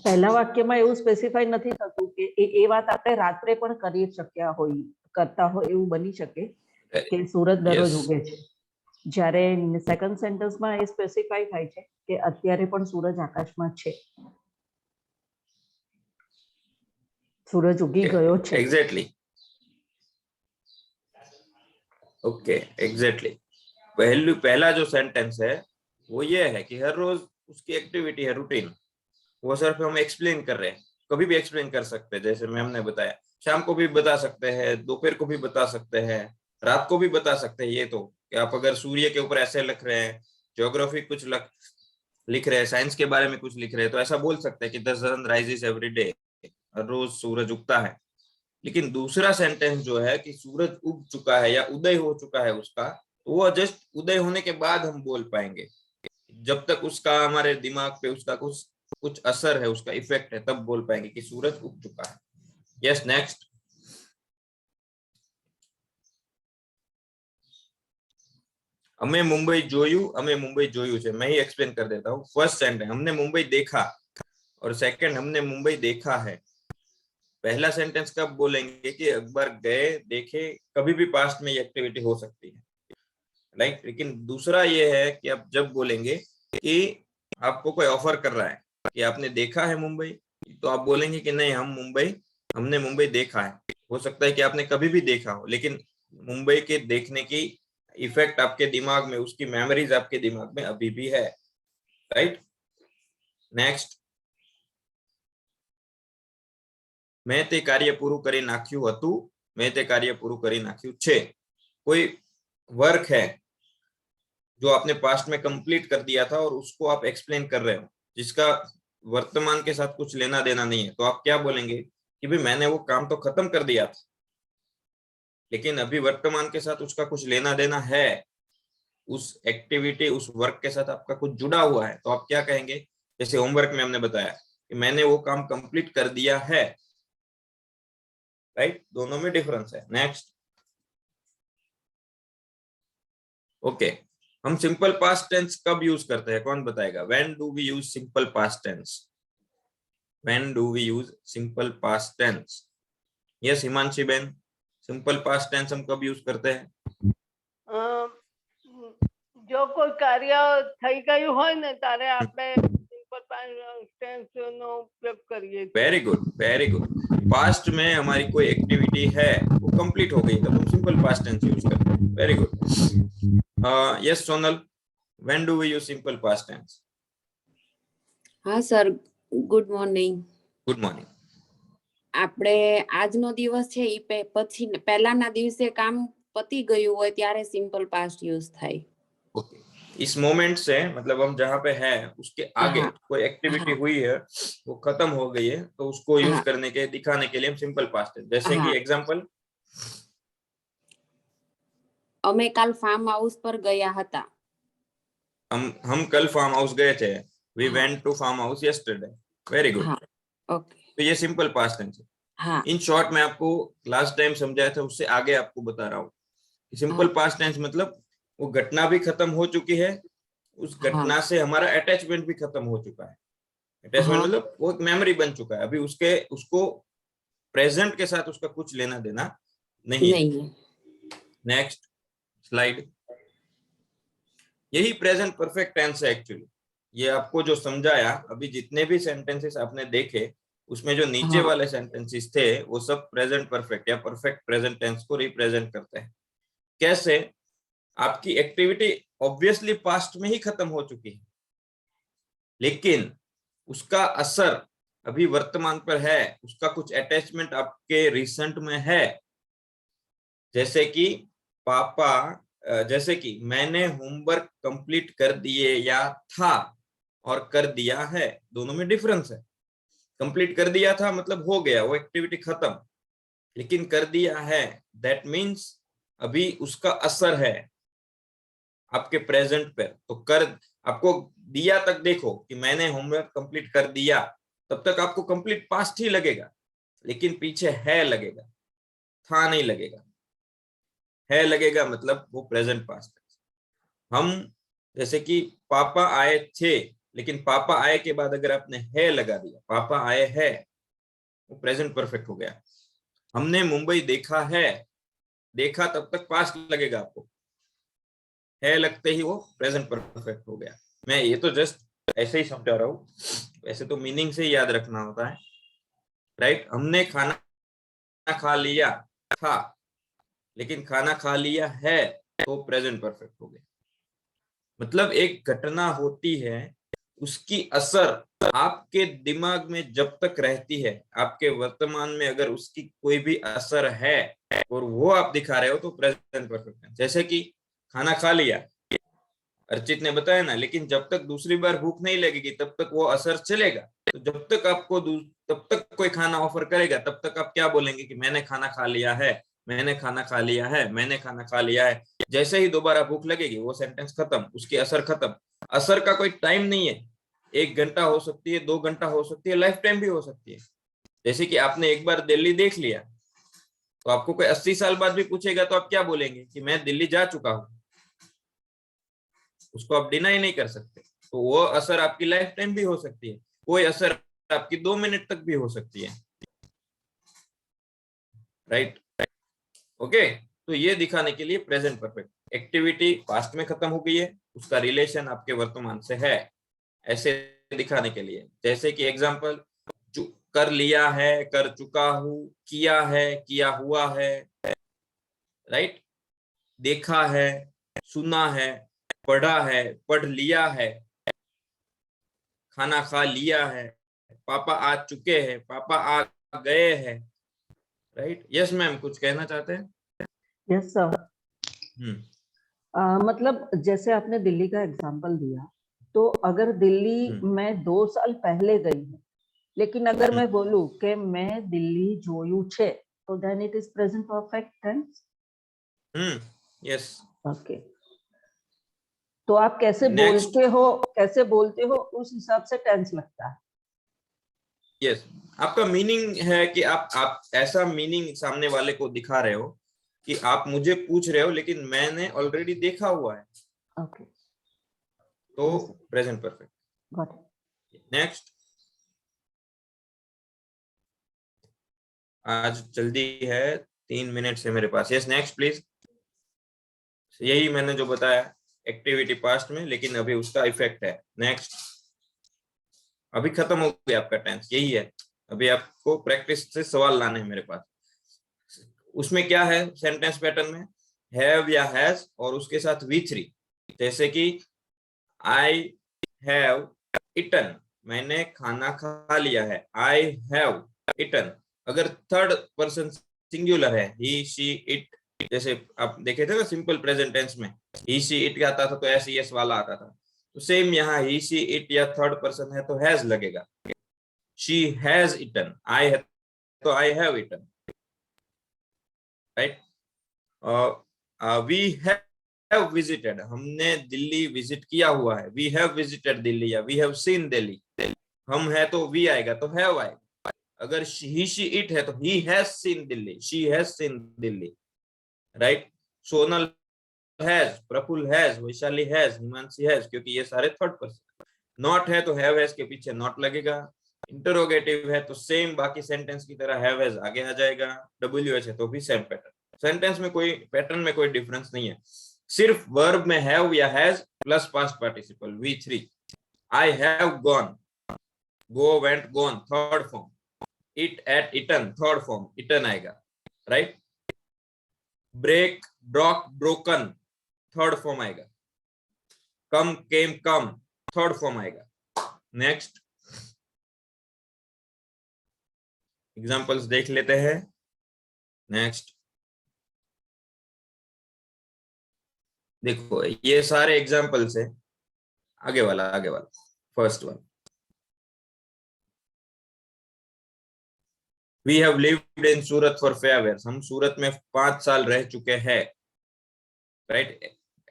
પહેલા વાક્યમાં એવું સ્પેસિફાઈ નથી થતું કે એ વાત આપણે રાત્રે પણ કરી શક્યા હોય, કરતા હોય એવું બની શકે કે સૂરજ દરરોજ ઉગે છે. જ્યારે સેકન્ડ સેન્ટેન્સમાં એ સ્પેસિફાઈ થાય છે કે અત્યારે પણ સૂરજ આકાશમાં છે, સૂરજ ઉગી ગયો છે. Exactly, okay, exactly. पहला जो सेंटेंस है वो ये है कि हर रोज उसकी एक्टिविटी है, रूटीन, वो सिर्फ हम एक्सप्लेन कर रहे हैं। कभी भी एक्सप्लेन कर सकते हैं, जैसे मैम ने बताया, शाम को भी बता सकते हैं, दोपहर को भी बता सकते हैं, रात को भी बता सकते हैं। ये तो कि आप अगर सूर्य के ऊपर ऐसे लिख रहे हैं, ज्योग्राफी कुछ लिख रहे हैं, साइंस के बारे में कुछ लिख रहे हैं, तो ऐसा बोल सकते हैं कि the sun rises every day, हर रोज सूरज उगता है। लेकिन दूसरा सेंटेंस जो है कि सूरज उग चुका है या उदय हो चुका है उसका, तो वो जस्ट उदय होने के बाद हम बोल पाएंगे। जब तक उसका हमारे दिमाग पे उसका कुछ असर है, उसका इफेक्ट है, तब बोल पाएंगे कि सूरज उग चुका है। Yes, next. हमें मुंबई जोयू है, मैं ही एक्सप्लेन कर देता हूँ। फर्स्ट सेंटेंस हमने मुंबई देखा और सेकंड हमने मुंबई देखा है। पहला सेंटेंस कब बोलेंगे कि एक बार गए, देखे, कभी भी पास्ट में ये एक्टिविटी हो सकती है, राइट। लेकिन दूसरा ये है कि आप जब बोलेंगे कि आपको कोई ऑफर कर रहा है कि आपने देखा है मुंबई, तो आप बोलेंगे कि नहीं, हमने मुंबई देखा है। हो सकता है कि आपने कभी भी देखा हो, लेकिन मुंबई के देखने की इफेक्ट आपके दिमाग में, उसकी मेमोरीज आपके दिमाग में अभी भी है, राइट। नेक्स्ट, मैं ते कार्य पूरू करी नाख्यु हतु, मैं ते कार्य पूरू करी नाख्यु छे। कोई वर्क है जो आपने पास्ट में कंप्लीट कर दिया था और उसको आप एक्सप्लेन कर रहे हो, जिसका वर्तमान के साथ कुछ लेना देना नहीं है, तो आप क्या बोलेंगे कि भाई मैंने वो काम तो खत्म कर दिया था, लेकिन अभी वर्तमान के साथ उसका कुछ लेना देना है, उस एक्टिविटी, उस वर्क के साथ आपका कुछ जुड़ा हुआ है, तो आप क्या कहेंगे? जैसे होमवर्क में हमने बताया कि मैंने वो काम कंप्लीट कर दिया है, राइट। दोनों में डिफरेंस है। नेक्स्ट, ओके, हम सिंपल पास्ट टेंस कब यूज करते हैं, कौन बताएगा? When do we use simple past tense? When do we use simple past tense? Yes Himanshi ben, simple past tense हम कब यूज करते हैं? जो कोई कार्य થઈ ગયું હોય ને ત્યારે આપણે સિમ્પલ પાસ્ટ ટેન્સ નો ઉપયોગ કરીએ। Very good, very good. Past में हमारी कोई एक्टिविटी है, वो कंप्लीट हो गई, तब हम सिंपल पास्ट टेंस यूज करते हैं। Very good. Yes Sonal, when do we use simple past tense? हाँ sir, good morning. Good morning. આપણે આજનો દિવસ છે ઈ પછી પહેલાના દિવસે કામ પતી ગયું હોય ત્યારે સિમ્પલ પાસ્ટ યુઝ થાય। ओके, इस मोमेंट से मतलब हम जहाँ पे हैं उसके आगे कोई एक्टिविटी हुई है, वो खत्म हो गई है, तो उसको यूज करने के, दिखाने के लिए हम सिंपल पास्ट है। जैसे कि एग्जांपल, અમે કાલ ફાર્મ હાઉસ પર ગયા હતા। हम कल फार्म हाउस गए थे। We went to farmhouse yesterday. Very good. Okay, तो ये सिंपल पास्ट टेंस है। हाँ इन शॉर्ट मैं आपको लास्ट टाइम समझाया था, उससे आगे आपको बता रहा हूँ। सिंपल पास्ट टेंस मतलब वो घटना भी खत्म हो चुकी है, उस घटना से हमारा अटैचमेंट भी खत्म हो चुका है। अटैचमेंट मतलब वो एक मेमोरी बन चुका है, अभी उसको प्रेजेंट के साथ उसका कुछ लेना देना नहीं है। Next slide. यही प्रेजेंट परफेक्ट टेंस है एक्चुअली। ये आपको जो समझाया अभी, जितने भी सेंटेंसेस आपने देखे उसमें जो नीचे वाले सेंटेंसेस थे वो सब प्रेजेंट परफेक्ट या परफेक्ट प्रेजेंट टेंस को रिप्रेजेंट करते हैं। कैसे? आपकी एक्टिविटी ऑब्वियसली पास्ट में ही खत्म हो चुकी है, लेकिन उसका असर अभी वर्तमान पर है, उसका कुछ अटैचमेंट आपके रिसेंट में है। जैसे कि जैसे कि मैंने होमवर्क कंप्लीट कर दिए या था, और कर दिया है, दोनों में डिफरेंस है। कंप्लीट कर दिया था मतलब हो गया, वो एक्टिविटी खत्म, लेकिन कर दिया है दैट मीन्स अभी उसका असर है आपके प्रेजेंट पर। तो कर आपको दिया तक देखो कि मैंने होमवर्क कंप्लीट कर दिया, तब तक आपको कंप्लीट पास्ट ही लगेगा, लेकिन पीछे है लगेगा, था नहीं लगेगा। है लगेगा मतलब वो प्रेजेंट पास्ट है। हम जैसे कि पापा आए थे, लेकिन पापा आए के बाद अगर आपने है लगा दिया, पापा आए है, वो प्रेजेंट परफेक्ट हो गया। हमने मुंबई देखा है, देखा तब तक पास्ट लगेगा आपको, है लगते ही वो प्रेजेंट परफेक्ट हो गया। मैं ये तो जस्ट ऐसे ही समझा रहा हूँ, वैसे तो मीनिंग से ही याद रखना होता है, राइट। हमने खाना खा लिया था, लेकिन खाना खा लिया है तो प्रेजेंट परफेक्ट हो गया। मतलब एक घटना होती है, उसकी असर आपके दिमाग में जब तक रहती है, आपके वर्तमान में अगर उसकी कोई भी असर है और वो आप दिखा रहे हो तो प्रेजेंट परफेक्ट है। जैसे कि खाना खा लिया, अर्चित ने बताया ना, लेकिन जब तक दूसरी बार भूख नहीं लगेगी तब तक वो असर चलेगा। तो जब तक आपको तब तक कोई खाना ऑफर करेगा, तब तक आप क्या बोलेंगे कि मैंने खाना खा लिया है, मैंने खाना खा लिया है, मैंने खाना खा लिया है। जैसे ही दोबारा भूख लगेगी वो सेंटेंस खत्म, उसकी असर खत्म। असर का कोई टाइम नहीं है, 1 घंटा हो सकती है, 2 घंटा हो सकती है, लाइफ टाइम भी हो सकती है। जैसे कि आपने एक बार दिल्ली देख लिया, तो आपको कोई 80 साल बाद भी पूछेगा तो आप क्या बोलेंगे कि मैं दिल्ली जा चुका हूं, उसको आप डिनाई नहीं कर सकते। तो वो असर आपकी लाइफ टाइम भी हो सकती है, कोई असर आपकी 2 मिनट तक भी हो सकती है, राइट। ओके, तो ये दिखाने के लिए प्रेजेंट परफेक्ट, एक्टिविटी पास्ट में खत्म हो गई है, उसका रिलेशन आपके वर्तमान से है, ऐसे दिखाने के लिए। जैसे कि एग्जांपल, कर लिया है, कर चुका हूं, किया है, किया हुआ है, राइट। देखा है, सुना है, पढ़ा है, पढ़ लिया है, खाना खा लिया है, पापा आ चुके हैं, पापा आ गए हैं, राइट। यस मैम, कुछ कहना चाहते हैं? Yes sir. मतलब जैसे आपने दिल्ली का एग्जांपल दिया, तो अगर दिल्ली मैं 2 साल पहले गई हूँ, लेकिन अगर मैं बोलूं कि मैं दिल्ली जोयू छे, तो then it is present perfect tense. Yes. Okay, तो आप कैसे बोलते हो उस हिसाब से टेंस लगता है। यस, आपका मीनिंग है कि आप ऐसा मीनिंग सामने वाले को दिखा रहे हो कि आप मुझे पूछ रहे हो लेकिन मैंने ऑलरेडी देखा हुआ है। ओके, तो present perfect. Got it. Next. आज जल्दी है, 3 मिनट से मेरे पास। Yes, next please. यही मैंने जो बताया, एक्टिविटी पास्ट में, लेकिन अभी उसका इफेक्ट है। नेक्स्ट। अभी खत्म हो गया आपका टेंस, यही है। अभी आपको प्रैक्टिस से सवाल लाने हैं मेरे पास। उसमें क्या है सेंटेंस पैटर्न में, हैव या हैज और उसके साथ V3। जैसे कि आई हैव इटन, मैंने खाना खा लिया है, आई हैव इटन। अगर थर्ड पर्सन सिंगुलर है, ही शी इट, जैसे आप देखे थे ना सिंपल प्रेजेंट टेंस में ही शी इट आता था तो एस वाला आता था, तो सेम यहाँ ही शी इट या थर्ड पर्सन है तो हैज लगेगा। शी हैज इटन, आई है तो I have eaten, right. We have visited, हमने दिल्ली विजिट किया हुआ है, वी हैव विजिटेड दिल्ली या वी हैव सीन दिल्ली। हम है तो वी आएगा तो हैव आएगा। अगर ही शी इट है तो he has seen Delhi, she has seen Delhi, right. Sonal has, Praful has, Vaishali has, Himanshi has, क्योंकि ये सारे थर्ड पर्सन। नॉट है तो हैव हैज के पीछे नॉट लगेगा। इंटरोगेटिव है तो सेम बाकी सेंटेंस की तरह हैव हैज आगे आ जाएगा। WH है तो भी सेम पैटर्न। सेंटेंस में कोई पैटर्न में कोई डिफरेंस नहीं है, सिर्फ वर्ब में हैव या has plus past participle V3। I have gone, go went gone third form, eat ate eaten third form eaten आएगा, right. Break, broke, broken third form आएगा। Come, came, come third form आएगा। Next examples देख लेते हैं। Next देखो, ये सारे examples है। आगे वाला first one, we have lived in Surat for 5 years। हम सूरत में 5 साल रह चुके हैं, राइट।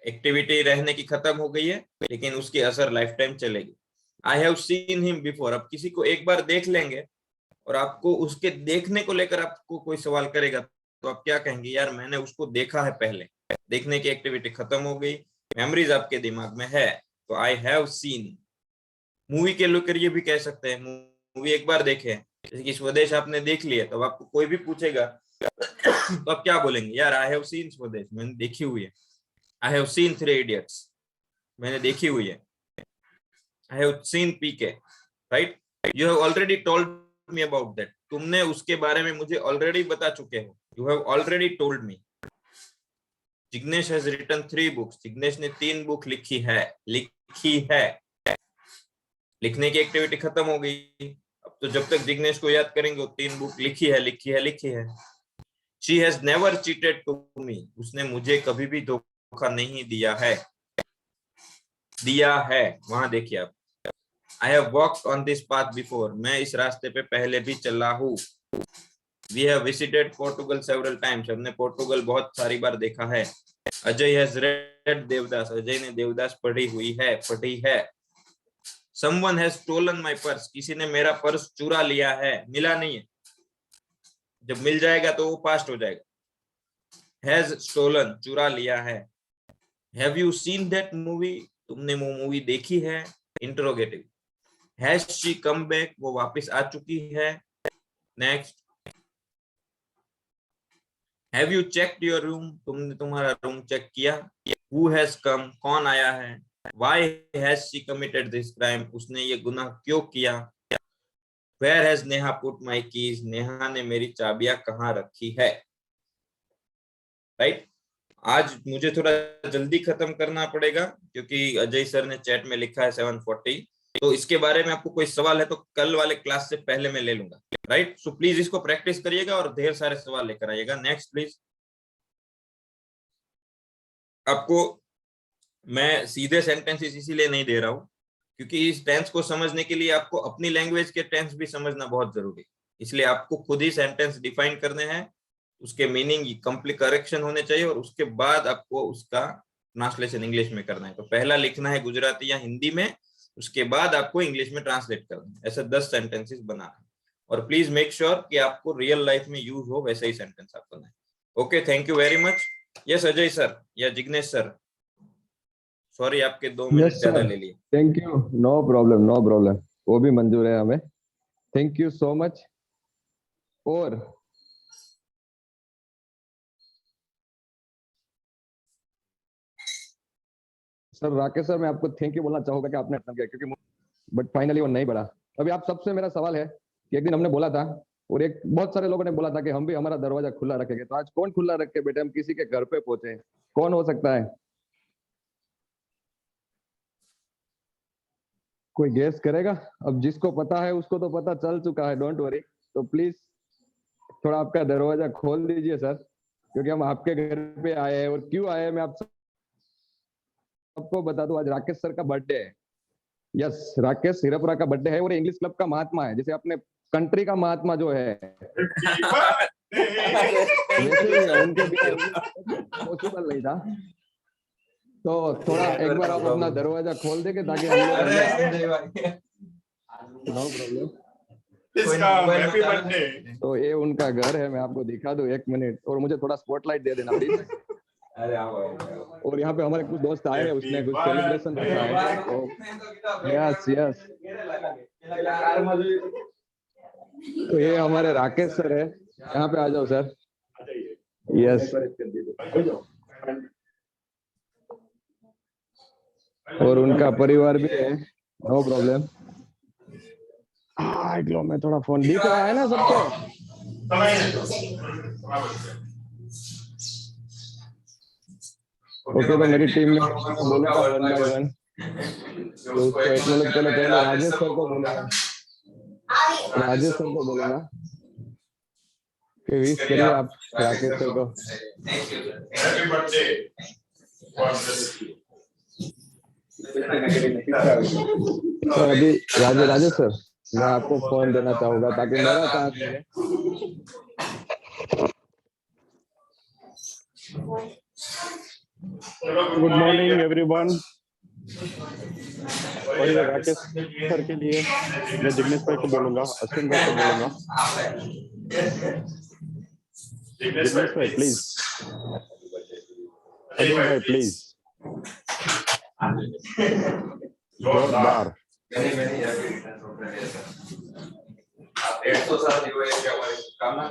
एक्टिविटी रहने की खत्म हो गई है, लेकिन उसकी असर लाइफ टाइम चलेगी। आई हैव सीन हिम बिफोर। अब किसी को एक बार देख लेंगे और आपको उसके देखने को लेकर आपको कोई सवाल करेगा तो आप क्या कहेंगे, यार मैंने उसको देखा है पहले। देखने की एक्टिविटी खत्म हो गई, मेमोरीज आपके दिमाग में है, तो आई हैव सीन। मूवी के लेकर ये भी कह सकते हैं, मूवी एक बार देखे, जैसे कि स्वदेश आपने देख लिया, तो आपको कोई भी पूछेगा तो आप क्या बोलेंगे, यार आई हैव सीन स्वदेश, मैंने देखी हुई है। आई हैव सीन 3 Idiots, मैंने देखी हुई है। I have seen PK, right. You have already told me about that. तुमने उसके बारे में मुझे ऑलरेडी बता चुके हो। You have already told me. Jignesh has written 3 books। Jignesh ने 3 बुक लिखी है। लिखने की एक्टिविटी खत्म हो गई। अब तो जब तक जिग्नेश को याद करेंगे वो 3 बुक लिखी है। She has never cheated to me. उसने मुझे कभी भी धोखा नहीं दिया है। वहां देखिए आप। I have walked on this path before. मैं इस रास्ते पे पहले भी चला हूँ। We have visited Portugal several times. हमने पोर्टुगल बहुत सारी बार देखा है। Ajay has read Devdas. अजय ने देवदास पढ़ी है। Someone has stolen my purse। किसी ने मेरा पर्स चुरा लिया है, मिला नहीं है। जब मिल जाएगा तो वो पास्ट हो जाएगा। Has stolen, चुरा लिया है। Have you seen that movie? तुमने वो मूवी देखी है। Interrogative. Has she come back? वो वापस आ चुकी है। Next, Have you checked your room? तुमने तुम्हारा रूम चेक किया। Who has come? कौन आया है। Why has she committed this crime? उसने ये गुनाह क्यों किया। Where has Neha put my keys? Neha ने मेरी चाबियां कहाँ रखी है, राइट। आज मुझे थोड़ा जल्दी खत्म करना पड़ेगा क्योंकि अजय सर ने चैट में लिखा है 7:40। तो इसके बारे में आपको कोई सवाल है तो कल वाले क्लास से पहले मैं ले लूंगा, राइट। सो प्लीज इसको प्रैक्टिस करिएगा और ढेर सारे सवाल लेकर आइएगा। Next please. आपको मैं सीधे सेंटेंसेस इसीलिए नहीं दे रहा हूं क्योंकि इस टेंस को समझने के लिए आपको अपनी लैंग्वेज के टेंस भी समझना बहुत जरूरी है। इसलिए आपको खुद ही सेंटेंस डिफाइन करने हैं, उसके मीनिंग कंप्लीट करेक्शन होने चाहिए और उसके बाद आपको उसका ट्रांसलेशन इंग्लिश में करना है। तो पहला लिखना है गुजराती या हिंदी में, उसके बाद आपको इंग्लिश में ट्रांसलेट करना है। ऐसे 10 सेंटेंसेस बनाना है और प्लीज मेक श्योर कि आपको रियल लाइफ में यूज हो वैसे ही सेंटेंस आप बनाए। Okay, thank you very much. Yes Ajay sir या जिग्नेश सर, सॉरी आपके 2 मिनट ज्यादा ले लिए। थैंक यू, नो प्रॉब्लम, वो भी मंजूर है हमें। Thank you so much. और सर राकेश सर, मैं आपको थैंक यू बोलना चाहूंगा कि आपने इतना किया, क्योंकि बट फाइनली वो नहीं बढ़ा। अभी आप सबसे मेरा सवाल है कि एक दिन हमने बोला था और एक बहुत सारे लोगों ने बोला था कि हम भी हमारा दरवाजा खुला रखेंगे। तो आज कौन खुला रखे बेटे, हम किसी के घर पे पहुंचे, कौन हो सकता है? कोई गेस करेगा? अब जिसको पता है उसको तो पता चल चुका है, डोंट वरी। तो प्लीज थोड़ा आपका दरवाजा खोल दीजिए सर, क्योंकि हम आपके घर पे आए हैं। और क्यों आए हैं मैं आप सबको बता दूं, आज राकेश सर का बर्थडे है। यस, राकेश हिरपुरा का बर्थडे है और इंग्लिश क्लब का महात्मा है, जैसे अपने कंट्री का महात्मा जो है उनके पॉसिबल नहीं था। तो थोड़ा एक बार आप अपना दरवाजा खोल देंगे ताकि हम लोग। No problem. Happy birthday. तो ये उनका घर है, मैं आपको दिखा दूं 1 मिनट, और मुझे थोड़ा स्पॉटलाइट दे देना प्लीज। और यहाँ पे हमारे कुछ दोस्त आए हैं, उसने कुछ सेलिब्रेशन रखा है। तो यस यस, तो ये हमारे राकेश सर है, यहाँ पे आ जाओ सर। यस, और उनका परिवार भी है, नो प्रॉब्लम। मैं थोड़ा फोन दिख रहा है ना सबको। ओके, तो मेरी टीम में बोलूंगा 1 बाय 1। तो उसको एक्नॉलेज करने पहले राजेश सर को बोलूंगा, राजेश सर को बोलूंगा कि विश करिए आप राकेश सर को। Happy birthday. तो अभी राजेश सर, मैं आपको फोन देना चाहूंगा ताकि मेरा काम करे। Good morning everyone. और ये राकेश सर के लिए मैं जिग्नेश भाई को बोलूंगा, अश्विन भाई को बोलूंगा। जिग्नेश भाई प्लीज, अश्विन भाई प्लीज। जोरदार।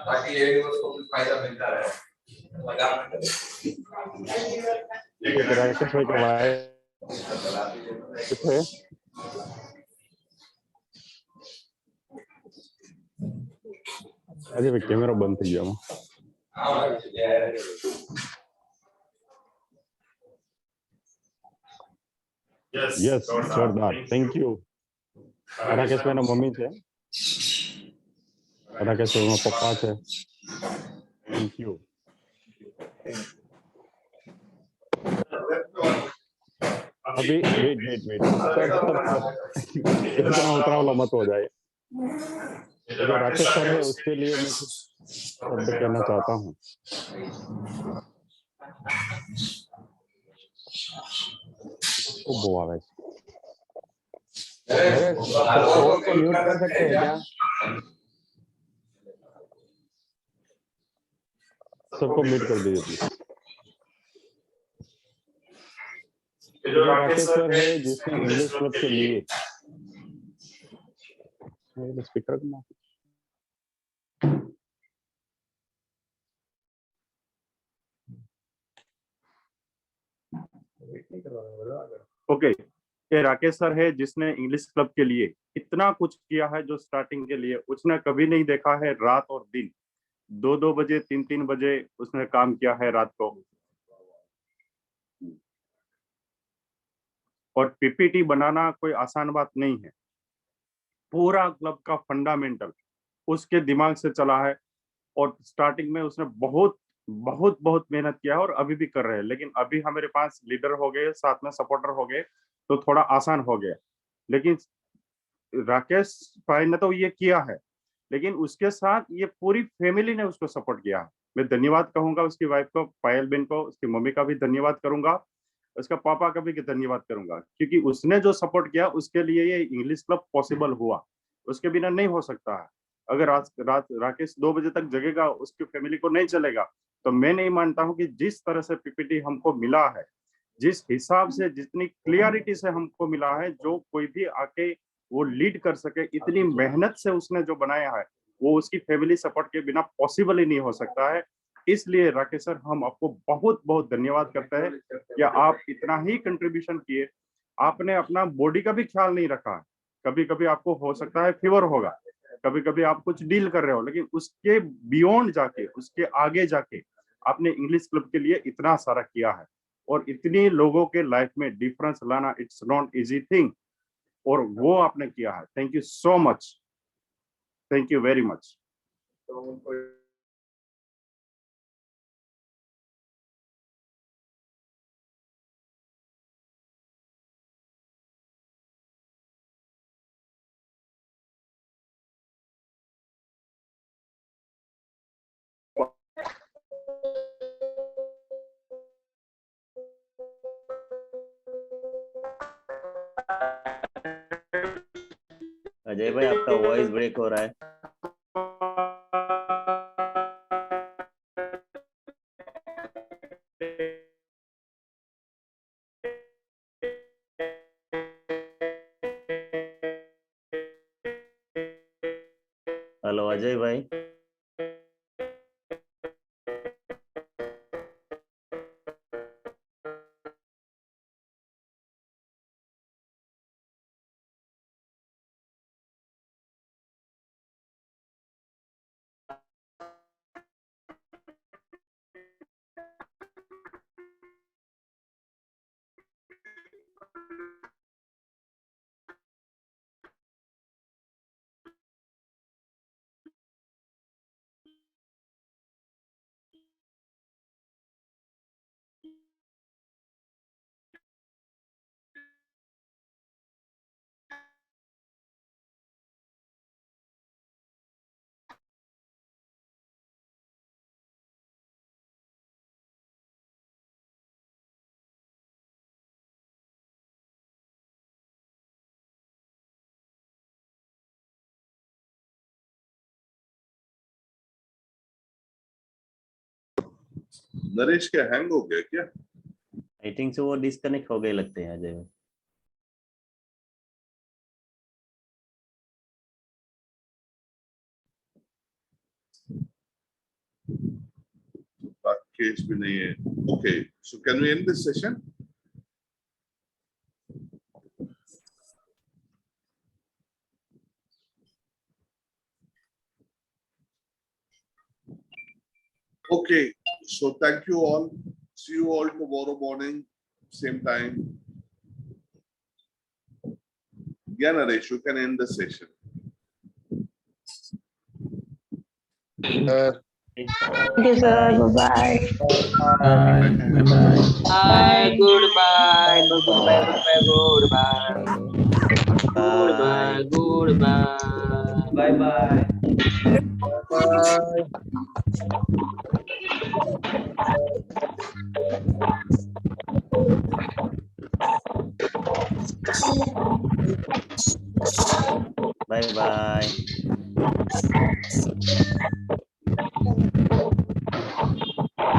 ताकि ये को कुछ फायदा मिलता रहे। राकेश भाई का वाइफ है। अरे भाई कैमरा बंद થઈ ગયો। यस, जोरदार, थैंक यू। राकेश भाई ના મમ્મી છે, રાકેશ ભાઈ ના પપ્પા છે। Thank you. अभी वेट इतना उतरावला मत हो जाए। जो राकेश सर है उसके लिए मैं कुछ शब्द कहना चाहता हूँ। वो आवाज को म्यूट कर सकते हैं क्या? सबको म्यूट कर दीजिए प्लीज। जो राकेश सर है जिसने इंग्लिश क्लब के लिए स्पीकर करना। ओके, ये राकेश सर है जिसने इंग्लिश क्लब के लिए इतना कुछ किया है। जो स्टार्टिंग के लिए उसने कभी नहीं देखा है रात और दिन, 2-2 बजे 3-3 बजे उसने काम किया है रात को। और पीपीटी बनाना कोई आसान बात नहीं है। पूरा क्लब का फंडामेंटल उसके दिमाग से चला है। और स्टार्टिंग में उसने बहुत बहुत बहुत मेहनत किया है और अभी भी कर रहे हैं। लेकिन अभी हमारे पास लीडर हो गए, साथ में सपोर्टर हो गए, तो थोड़ा आसान हो गया। लेकिन राकेश भाई ने तो ये किया है, लेकिन उसके साथ ये पूरी फैमिली ने उसको सपोर्ट किया है। मैं धन्यवाद कहूंगा उसकी वाइफ को, पायल बेन को, उसकी मम्मी का भी धन्यवाद करूंगा, उसका पापा का भी धन्यवाद करूंगा, क्योंकि उसने जो सपोर्ट किया उसके लिए ये इंग्लिश क्लब पॉसिबल हुआ। उसके बिना नहीं हो सकता है। अगर रात राकेश 2 बजे तक जगेगा, उसकी फैमिली को नहीं चलेगा। तो मैं नहीं मानता हूँ कि जिस तरह से पीपीटी हमको मिला है, जिस हिसाब से, जितनी क्लियरिटी से हमको मिला है, जो कोई भी आके वो लीड कर सके, इतनी मेहनत से उसने जो बनाया है, वो उसकी फैमिली सपोर्ट के बिना पॉसिबल ही नहीं हो सकता है। इसलिए राकेश सर, हम आपको बहुत बहुत धन्यवाद करते हैं कि आप इतना ही कंट्रीब्यूशन किए। आपने अपना बॉडी का भी ख्याल नहीं रखा। कभी कभी आपको हो सकता है फीवर होगा, कभी कभी आप कुछ डील कर रहे हो, लेकिन उसके बियॉन्ड जाके, उसके आगे जाके आपने इंग्लिश क्लब के लिए इतना सारा किया है। और इतनी लोगों के लाइफ में डिफरेंस लाना, इट्स नॉट इजी थिंग, और वो आपने किया है। Thank you so much, thank you very much. Ajay भाई, आपका वॉइस ब्रेक हो रहा है। हेलो अजय भाई। नरेश क्या हैंग हो गया क्या? आई थिंक सो वो डिस्कनेक्ट हो गए लगते हैं अजय भाई। केस भी नहीं है। Okay, so can we end this session? Okay, so thank you all. See you all tomorrow morning, same time. Yeah, Naresh, you can end the session. Thank you, sir. Bye-bye. Bye. Bye. Bye. Goodbye. Goodbye. Goodbye. Goodbye. Goodbye. Bye bye. Bye bye.